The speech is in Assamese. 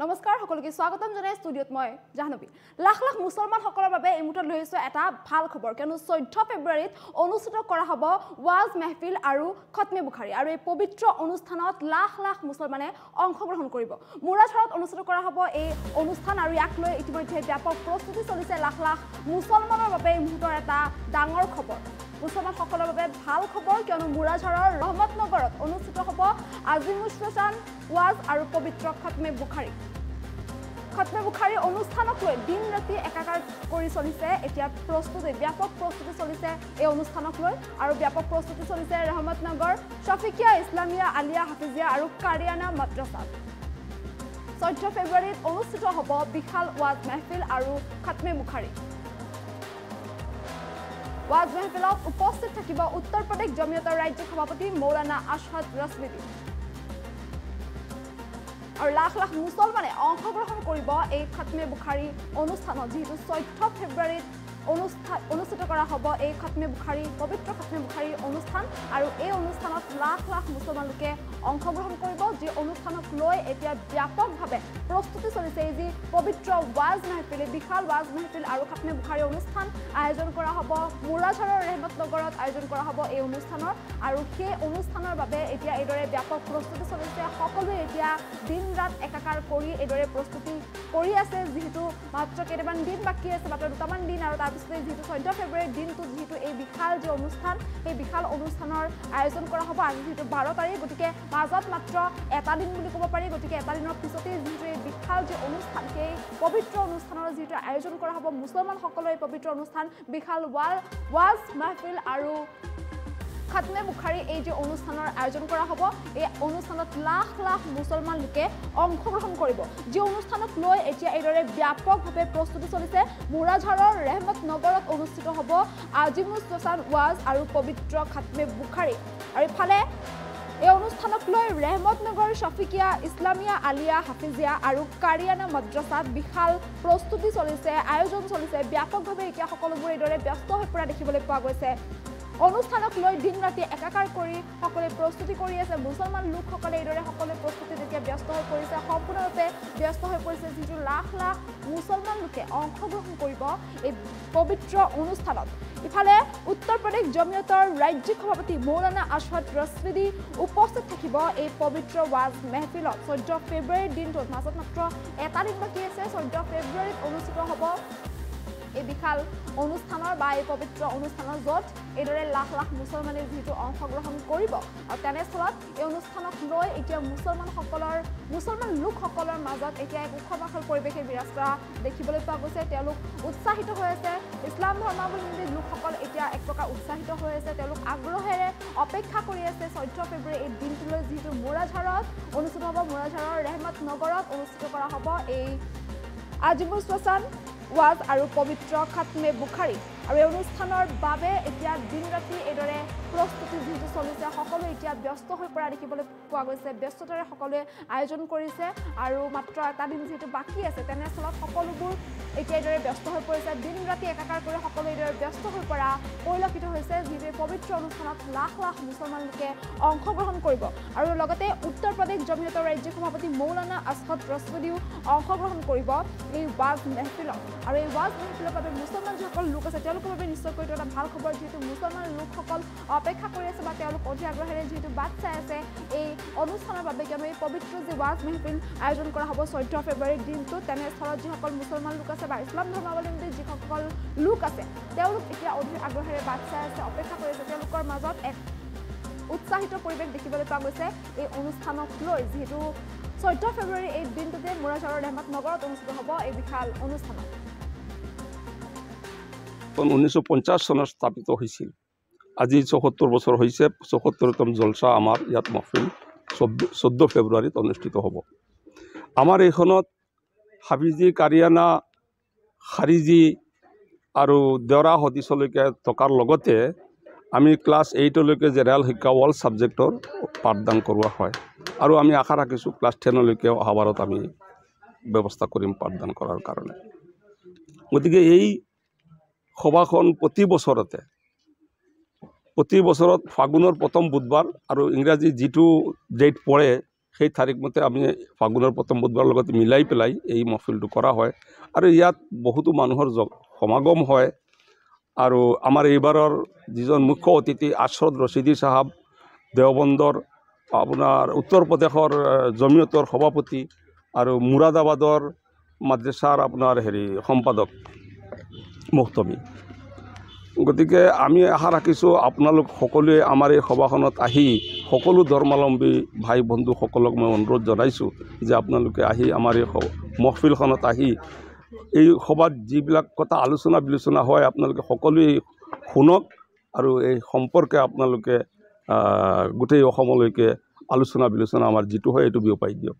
নমস্কাৰ সকলোকে স্বাগতম জনাই ষ্টুডিঅত মই জাহ্নবী লাখ লাখ মুছলমান সকলৰ বাবে এই মুহূৰ্তত লৈছো এটা ভাল খবৰ কিয়নো 14 ফেব্ৰুৱাৰীত অনুষ্ঠিত কৰা হ'ব ওয়াজ মেহফিল আৰু খতমে বুখাৰী আৰু এই পবিত্ৰ অনুষ্ঠানত লাখ লাখ মুছলমানে অংশগ্ৰহণ কৰিব মুৰাদহাটত অনুষ্ঠিত কৰা হ'ব এই অনুষ্ঠান আৰু ইয়াক লৈ ইতিমধ্যে ব্যাপক প্ৰস্তুতি চলিছে লাখ লাখ মুছলমানৰ বাবে এই মুহূৰ্তৰ এটা ডাঙৰ খবৰ মুছলমান সকলৰ বাবে ভাল খবৰ কিয়নো মুৰাদহাটৰ ৰহমতনগৰত অনুষ্ঠিত হ'ব আজিমুছলান ওয়াজ আৰু পবিত্ৰ খতমে বুখাৰী খতমে বুখাৰী অনুষ্ঠানক লৈ দিন ৰাতি একাকাৰ কৰি চলিছে এতিয়া প্ৰস্তুতি ব্যাপক প্ৰস্তুতি চলিছে এই অনুষ্ঠানক লৈ আৰু ব্যাপক প্ৰস্তুতি চলিছে ৰহমতনগৰ শফিকিয়া ইছলামিয়া আলিয়া হাফিজিয়া আৰু কাৰিয়ানা মাদ্ৰাসাত 14 ফেব্ৰুৱাৰীত অনুষ্ঠিত হ'ব বিশাল ওয়াজ মেহফিল আৰু খতমে বুখাৰী ওয়াজ মেহফিলত উপস্থিত থাকিব উত্তৰ প্ৰদেশ জমিয়তৰ ৰাজ্যিক সভাপতি মৌলানা আশহাদ ৰছমিদি আৰু লাখ লাখ মুছলমানে অংশগ্ৰহণ কৰিব এই খতমে বুখাৰী অনুষ্ঠানত যেহেতু 14 ফেব্ৰুৱাৰীত অনুষ্ঠিত কৰা হ'ব এই খতমে বুখাৰী পবিত্ৰ খতমে বুখাৰী অনুষ্ঠান আৰু এই অনুষ্ঠানত লাখ লাখ মুছলমান লোকে অংশগ্ৰহণ কৰিব যি অনুষ্ঠানক লৈ এতিয়া ব্যাপকভাৱে প্ৰস্তুতি চলিছে এই যি পবিত্ৰ ওয়াজ মেহফিল বিশাল ওয়াজ মেহফিল আৰু খতমে বুখাৰী অনুষ্ঠান আয়োজন কৰা হ'ব মুৰাদহাটৰ ৰহমতনগৰত আয়োজন কৰা হ'ব এই অনুষ্ঠানৰ আৰু সেই অনুষ্ঠানৰ বাবে এতিয়া এইদৰে ব্যাপক প্ৰস্তুতি চলিছে সকলোৱে এতিয়া দিন ৰাত একাকাৰ কৰি এইদৰে প্ৰস্তুতি কৰি আছে যেহেতু মাত্ৰ কেইটামান দিন বাকী আছে মাত্ৰ দুটামান দিন আৰু তাৰপিছতে যেহেতু 14 ফেব্ৰুৱাৰীৰ দিনটো যেহেতু এই বিশাল যে অনুষ্ঠান এই বিশাল অনুষ্ঠানৰ আয়োজন কৰা হ'ব আজি যেহেতু 12 তাৰিখ গতিকে মাজত মাত্ৰ এটা দিন বুলি ক'ব পাৰি গতিকে এটা দিনৰ পিছতে যেহেতু এই বিশাল যে অনুষ্ঠান সেই পবিত্ৰ অনুষ্ঠানৰ যেহেতু আয়োজন কৰা হ'ব মুছলমান সকলৰ এই পবিত্ৰ অনুষ্ঠান বিশাল ওয়াজ মেহফিল আৰু খতমে বুখাৰী এই যে অনুষ্ঠানৰ আয়োজন কৰা হ'ব এই অনুষ্ঠানত লাখ লাখ মুছলমান লোকে অংশগ্ৰহণ কৰিব যি অনুষ্ঠানক লৈ এতিয়া এইদৰে ব্যাপকভাৱে প্ৰস্তুতি চলিছে মুৰাদহাটৰ ৰহমতনগৰত অনুষ্ঠিত হ'ব আজিমুছলান ওয়াজ আৰু পবিত্ৰ খতমে বুখাৰী আৰু ইফালে এই অনুষ্ঠানক লৈ ৰহমতনগৰ শফিকিয়া ইছলামিয়া আলিয়া হাফিজিয়া আৰু কাৰিয়ানা মাদ্ৰাসাত বিশাল প্ৰস্তুতি চলিছে আয়োজন চলিছে ব্যাপকভাৱে এতিয়া সকলোবোৰ এইদৰে ব্যস্ত হৈ পৰা দেখিবলৈ পোৱা গৈছে অনুষ্ঠানক লৈ দিন ৰাতি একাকাৰ কৰি সকলোৱে প্ৰস্তুতি কৰি আছে মুছলমান লোকসকলে এইদৰে সকলোৱে প্ৰস্তুতিত এতিয়া ব্যস্ত হৈ পৰিছে সম্পূৰ্ণৰূপে ব্যস্ত হৈ পৰিছে যিটো লাখ লাখ মুছলমান লোকে অংশগ্ৰহণ কৰিব এই পবিত্ৰ অনুষ্ঠানত ইফালে উত্তৰ প্ৰদেশ জমিয়তৰ ৰাজ্যিক সভাপতি মৌলানা আশহাদ ৰছমিদি উপস্থিত থাকিব এই পবিত্ৰ ওয়াজ মেহফিলত 14 ফেব্ৰুৱাৰীৰ দিনটোত মাজত মাত্ৰ এটা দিন বাকী আছে 14 ফেব্ৰুৱাৰীত অনুষ্ঠিত হ'ব এই বিশাল অনুষ্ঠানৰ বা এই পবিত্ৰ অনুষ্ঠানৰ য'ত এইদৰে লাখ লাখ মুছলমানে যেহেতু অংশগ্ৰহণ কৰিব আৰু তেনেস্থলত এই অনুষ্ঠানক লৈ এতিয়া মুছলমান লোকসকলৰ মাজত এতিয়া এক উখল-মাখল পৰিৱেশে বিৰাজ কৰা দেখিবলৈ পোৱা গৈছে তেওঁলোক উৎসাহিত হৈ আছে ইছলাম ধৰ্মাৱলম্বী লোকসকল এতিয়া এক প্ৰকাৰ উৎসাহিত হৈ আছে তেওঁলোক আগ্ৰহেৰে অপেক্ষা কৰি আছে 14 ফেব্ৰুৱাৰী এই দিনটোলৈ যিহেতু মুৰাদহাটত অনুষ্ঠিত হ'ব মুৰাদহাটৰ ৰহমতনগৰত অনুষ্ঠিত কৰা হ'ব এই আজিমুছলান ওয়াজ আৰু পবিত্ৰ খতমে বুখাৰী আৰু এই অনুষ্ঠানৰ বাবে এতিয়া দিন ৰাতি এইদৰে প্ৰস্তুতি যেহেতু চলিছে সকলোৱে এতিয়া ব্যস্ত হৈ পৰা দেখিবলৈ পোৱা গৈছে ব্যস্ততাৰে সকলোৱে আয়োজন কৰিছে আৰু মাত্ৰ এটা দিন যেহেতু বাকী আছে তেনেস্থলত সকলোবোৰ এতিয়া এইদৰে ব্যস্ত হৈ পৰিছে দিন ৰাতি একাকাৰ কৰি সকলোৱে এইদৰে ব্যস্ত হৈ পৰা পৰিলক্ষিত হৈছে যিহেতু এই পবিত্ৰ অনুষ্ঠানত লাখ লাখ মুছলমান লোকে অংশগ্ৰহণ কৰিব আৰু লগতে উত্তৰ প্ৰদেশ জমিয়তৰ ৰাজ্যিক সভাপতি মৌলানা আশহাদ ৰছমিদিও অংশগ্ৰহণ কৰিব এই ওয়াজ মেহফিলত আৰু এই ওয়াজ মেহফিলৰ বাবে মুছলমান যিসকল লোক আছে তেওঁলোকৰ বাবে নিশ্চয়কৈ এটা ভাল খবৰ যিহেতু মুছলমান লোকসকল অপেক্ষা কৰি আছে বা তেওঁলোক অতি আগ্ৰহেৰে যিহেতু বাট চাই আছে এই অনুষ্ঠানৰ বাবে কিয়নো এই পবিত্ৰ যে ওয়াজ মেহফিল আয়োজন কৰা হ'ব 14 ফেব্ৰুৱাৰীৰ দিনটোত তেনেস্থলত যিসকল মুছলমান লোক আছে বা ইছলাম ধৰ্মাৱলম্বী যিসকল লোক আছে তেওঁলোক এতিয়া অতি আগ্ৰহেৰে বাট চাই আছে অপেক্ষা কৰি আছে তেওঁলোকৰ মাজত এক উৎসাহিত পৰিৱেশ দেখিবলৈ পোৱা গৈছে এই অনুষ্ঠানক লৈ যিহেতু 14 ফেব্ৰুৱাৰী এই দিনটোতে মুৰাদহাটৰ ৰহমতনগৰত অনুষ্ঠিত হ'ব এই বিশাল অনুষ্ঠানত 1950 চনত স্থাপিত হৈছিল আজি 74 বছৰ হৈছে 74তম জলসা আমাৰ ইয়াত মহফিল 14 ফেব্ৰুৱাৰীত অনুষ্ঠিত হ'ব আমাৰ এইখনত হাফিজি কাৰিয়ানা খাৰিজি আৰু দেওৰা হদিছলৈকে থকাৰ লগতে আমি ক্লাছ 8লৈকে জেনেৰেল শিক্ষা অল ছাবজেক্টৰ পাঠদান কৰোৱা হয় আৰু আমি আশা ৰাখিছোঁ ক্লাছ 10লৈকে অহাবাৰত আমি ব্যৱস্থা কৰিম পাঠদান কৰাৰ কাৰণে গতিকে এই সভাখন প্ৰতি বছৰত ফাগুনৰ প্ৰথম বুধবাৰ আৰু ইংৰাজী যিটো ডেট পৰে সেই তাৰিখ মতে আমি ফাগুনৰ প্ৰথম বুধবাৰৰ লগত মিলাই পেলাই এই মহফিলটো কৰা হয় আৰু ইয়াত বহুতো মানুহৰ সমাগম হয় আৰু আমাৰ এইবাৰৰ যিজন মুখ্য অতিথি আছদ ৰচিদি চাহাব দেওবন্দৰ আপোনাৰ উত্তৰ প্ৰদেশৰ জমিয়তৰ সভাপতি আৰু মুৰাদাবাদৰ মাদ্ৰাছাৰ আপোনাৰ সম্পাদক মুহতমি গতিকে আমি আশা ৰাখিছোঁ আপোনালোক সকলোৱে আমাৰ এই সভাখনত আহি সকলো ধৰ্মাৱলম্বী ভাই বন্ধুসকলক মই অনুৰোধ জনাইছোঁ যে আপোনালোকে আহি আমাৰ এই মহফিলখনত আহি এই সভাত যিবিলাক কথা আলোচনা বিলোচনা হয় আপোনালোকে সকলোৱে শুনক আৰু এই সম্পৰ্কে আপোনালোকে গোটেই অসমলৈকে আলোচনা বিলোচনা আমাৰ যিটো হয় এইটো বিয়পাই দিয়ক।